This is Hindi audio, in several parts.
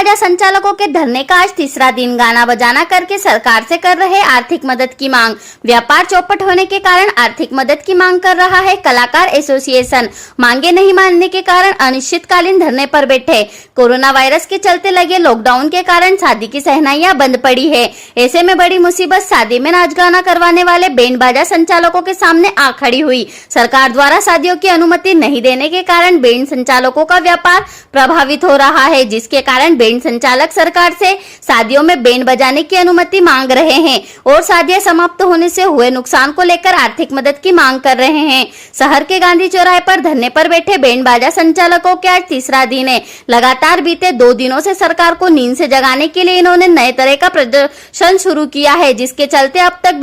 बाजा संचालकों के धरने का आज तीसरा दिन। गाना बजाना करके सरकार से कर रहे आर्थिक मदद की मांग। व्यापार चौपट होने के कारण आर्थिक मदद की मांग कर रहा है कलाकार एसोसिएशन। मांगे नहीं मानने के कारण अनिश्चितकालीन धरने पर बैठे। कोरोना वायरस के चलते लगे लॉकडाउन के कारण शादी की सहनाइयां बंद पड़ी है। ऐसे में बड़ी मुसीबत शादी में नाच गाना करवाने वाले बैंड बाजा संचालकों के सामने आ खड़ी हुई। सरकार द्वारा शादियों की अनुमति नहीं देने के कारण बैंड संचालकों का व्यापार प्रभावित हो रहा है, जिसके कारण बैंड संचालक सरकार से शादियों में बैंड बजाने की अनुमति मांग रहे हैं और शादियां समाप्त होने से हुए नुकसान को लेकर आर्थिक मदद की मांग कर रहे हैं। शहर के गांधी चौराहे पर धरने पर बैठे बैंड बाजा संचालकों के आज तीसरा दिन है। लगातार बीते 2 दिनों से सरकार को नींद से जगाने के लिए इन्होंने नए तरह का प्रदर्शन शुरू किया है, जिसके चलते अब तक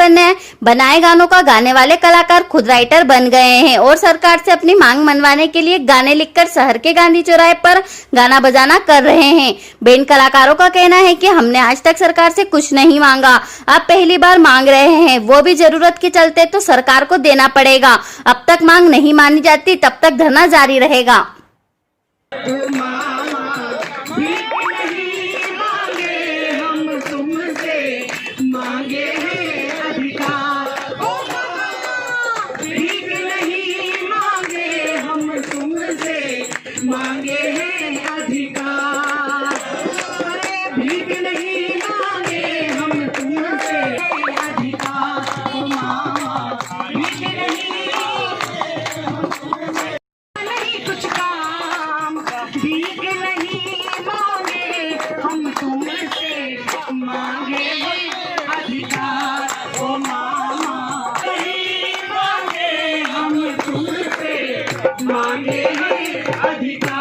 बनाए गानों का गाने वाले कलाकार खुद राइटर बन गए हैं और सरकार से अपनी मांग मनवाने के लिए गाने लिखकर शहर के गांधी चौराहे पर गाना बजाना कर रहे हैं। बैंड कलाकारों का कहना है कि हमने आज तक सरकार से कुछ नहीं मांगा, अब पहली बार मांग रहे हैं, वो भी जरूरत के चलते तो सरकार को देना पड़ेगा। अब तक मांग नहीं मानी जाती तब तक धरना जारी रहेगा। मांगे हैं अधिकार, अरे भीख नहीं मांगे हम तुमसे अधिकार, ओ मामा भीख नहीं कुछ काम, भीख नहीं मांगे हम तुमसे मांगे हैं अधिकार, ओ मामा नहीं मांगे हम तुमसे मांगे हैं अधिकार।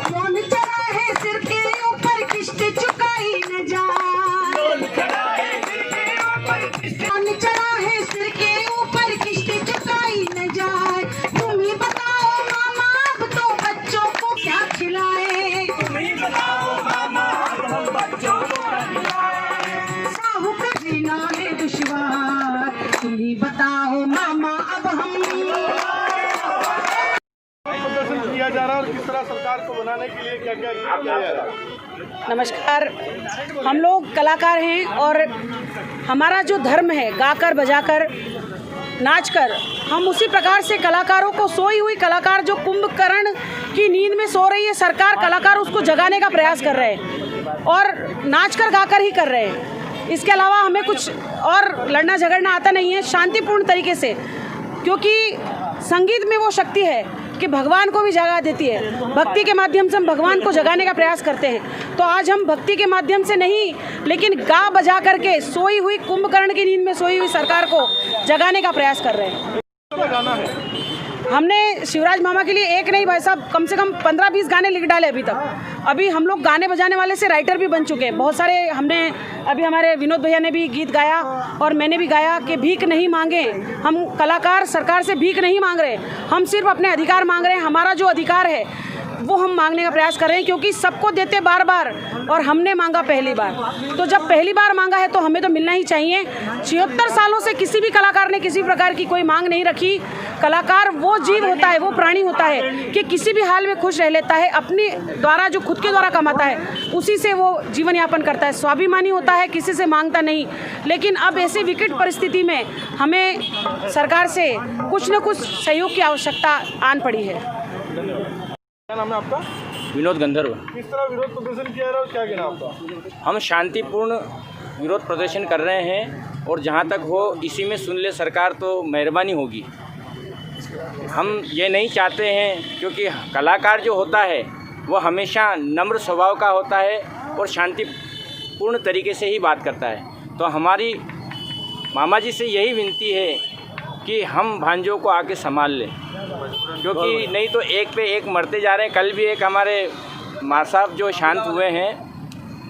कौन चढ़ा है सिर के ऊपर किश्त चुकाई न जाए, कौन चढ़ा है सिर के ऊपर किश्त चुकाई न जाए। तुम ही बताओ मामा अब तो बच्चों को क्या खिलाए, तुम ही बताओ मामा अब बच्चों को क्या खिलाए। साहू का जीना है दुश्वार, तुम ही बताओ मामा अब हम किया जा रहा है और किस तरह सरकार को बनाने के लिए क्या क्या किया जा रहा है। नमस्कार, हम लोग कलाकार हैं और हमारा जो धर्म है गाकर बजाकर नाचकर, हम उसी प्रकार से कलाकारों को, सोई हुई कलाकार जो कुंभकर्ण की नींद में सो रही है सरकार, कलाकार उसको जगाने का प्रयास कर रहे हैं और नाचकर गाकर ही कर रहे हैं। इसके अलावा हमें कुछ और लड़ना झगड़ना आता नहीं है, शांतिपूर्ण तरीके से, क्योंकि संगीत में वो शक्ति है कि भगवान को भी जगा देती है। भक्ति के माध्यम से हम भगवान को जगाने का प्रयास करते हैं। तो आज हम भक्ति के माध्यम से नहीं, लेकिन गा बजा करके सोई हुई कुंभकर्ण की नींद में सोई हुई सरकार को जगाने का प्रयास कर रहे हैं। गाना है हमने शिवराज मामा के लिए एक नहीं भाई साहब, कम से कम 15-20 गाने लिख डाले अभी तक। अभी हम लोग गाने बजाने वाले से राइटर भी बन चुके हैं बहुत सारे। हमने अभी हमारे विनोद भैया ने भी गीत गाया और मैंने भी गाया कि भीख नहीं मांगे। हम कलाकार सरकार से भीख नहीं मांग रहे, हम सिर्फ अपने अधिकार मांग रहे हैं। हमारा जो अधिकार है वो हम मांगने का प्रयास कर रहे हैं, क्योंकि सबको देते बार बार और हमने मांगा पहली बार। तो जब पहली बार मांगा है तो हमें तो मिलना ही चाहिए। 76 सालों से किसी भी कलाकार ने किसी प्रकार की कोई मांग नहीं रखी। कलाकार वो जीव होता है, वो प्राणी होता है कि किसी भी हाल में खुश रह लेता है। अपने द्वारा जो खुद के द्वारा कमाता है उसी से वो जीवन यापन करता है, स्वाभिमानी होता है, किसी से मांगता नहीं। लेकिन अब ऐसी विकट परिस्थिति में हमें सरकार से कुछ न कुछ सहयोग की आवश्यकता आन पड़ी है। क्या नाम है आपका? विनोद गंधर्व। किस तरह विरोध प्रदर्शन किया जा रहा है और क्या कहना आपका? हम शांतिपूर्ण विरोध प्रदर्शन कर रहे हैं और जहाँ तक हो इसी में सुन ले सरकार तो मेहरबानी होगी। हम ये नहीं चाहते हैं, क्योंकि कलाकार जो होता है वो हमेशा नम्र स्वभाव का होता है और शांतिपूर्ण तरीके से ही बात करता है। तो हमारी मामा जी से यही विनती है कि हम भांजों को आके संभाल लें, क्योंकि नहीं तो एक पे एक मरते जा रहे हैं। कल भी एक हमारे माँ साहब जो शांत हुए हैं,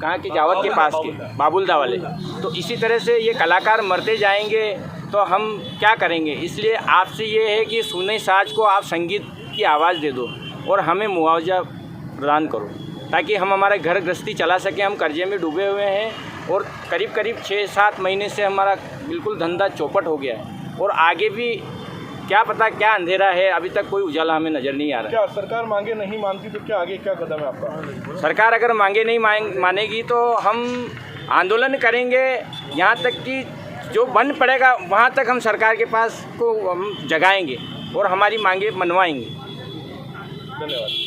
कहाँ के जावत के पास के बाबुलदा वाले, तो इसी तरह से ये कलाकार मरते जाएंगे तो हम क्या करेंगे। इसलिए आपसे ये है कि सुने साज को आप संगीत की आवाज़ दे दो और हमें मुआवजा प्रदान करो, ताकि हम हमारा घर गृहस्थी चला सकें। हम कर्जे में डूबे हुए हैं और करीब करीब 6-7 महीने से हमारा बिल्कुल धंधा चौपट हो गया है और आगे भी क्या पता क्या अंधेरा है, अभी तक कोई उजाला हमें नज़र नहीं आ रहा क्या सरकार मांगे नहीं मानती तो क्या आगे क्या कदम है आपका? है। सरकार अगर मांगे नहीं मानेगी तो हम आंदोलन करेंगे, यहाँ तक कि जो बन पड़ेगा वहाँ तक हम सरकार के पास को हम जगाएंगे और हमारी मांगे मनवाएंगे। धन्यवाद।